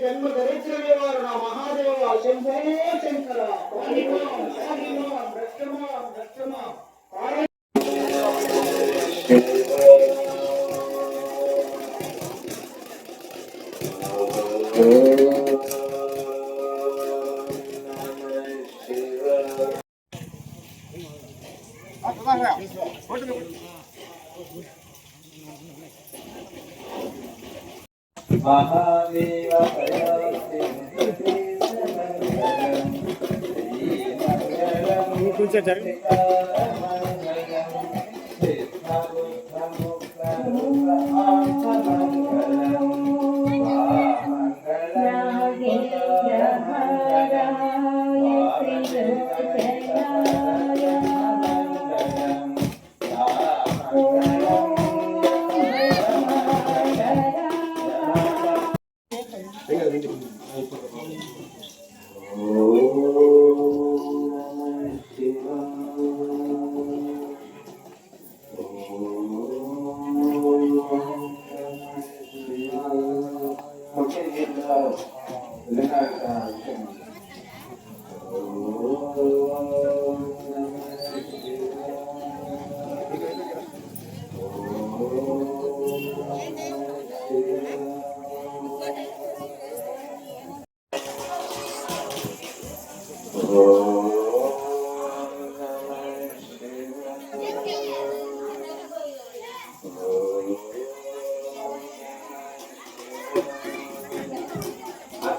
జన్మ దరిద్ర నివారణ మహాదేవ శంభో శంకర महादेव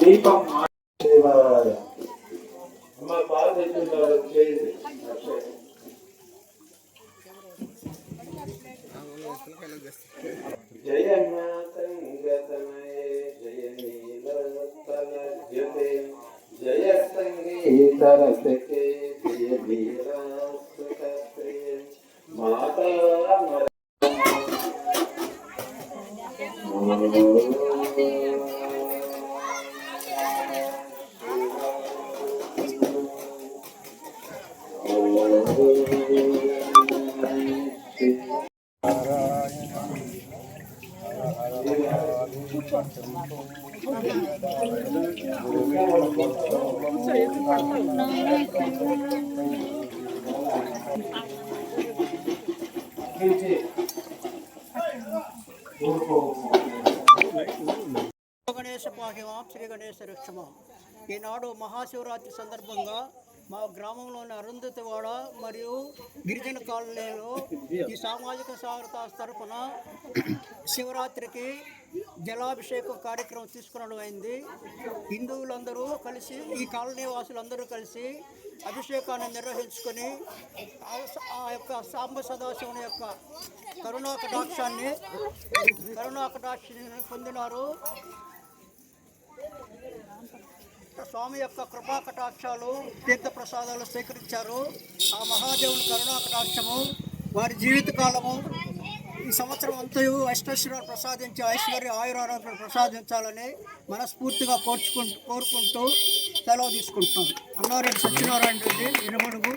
దీపం అమ్మ బాగా తెచ్చుకుంటారు జయ మాతంగతనయే జయ నీలతల జ్యోతే జయ సంగీత రసకే జయ వీరాసుకత్రే మాతా గణేశ పాహిమాం శ్రీ గణేశ రక్షమ. ఈనాడు మహాశివరాత్రి సందర్భంగా మా గ్రామంలోని అరుంధతివాడ మరియు గిరిజన కాలనీలో ఈ సామాజిక సాగరత తరఫున శివరాత్రికి జలాభిషేకం కార్యక్రమం తీసుకునడం అయింది. హిందువులందరూ కలిసి, ఈ కాలనీ వాసులందరూ కలిసి అభిషేకాన్ని నిర్వహించుకొని ఆ యొక్క సాంబ సదాశివుని యొక్క కరుణా కటాక్షాన్ని పొందినారు. స్వామి యొక్క కృపా కటాక్షాలు, తీర్థ ప్రసాదాలు స్వీకరించారు. ఆ మహాదేవుని కరుణా కటాక్షము వారి జీవితకాలము ఈ సంవత్సరం అంతయు అష్టైశ్వర్యాలు ప్రసాదించి ఐశ్వర్య ఆయురారోగ్యాలు ప్రసాదించాలని మనస్ఫూర్తిగా కోరుకుంటూ సెలవు తీసుకుంటున్నాం. అన్నారెడ్డి సత్యనారాయణ రెడ్డి ఇరుమడుగు.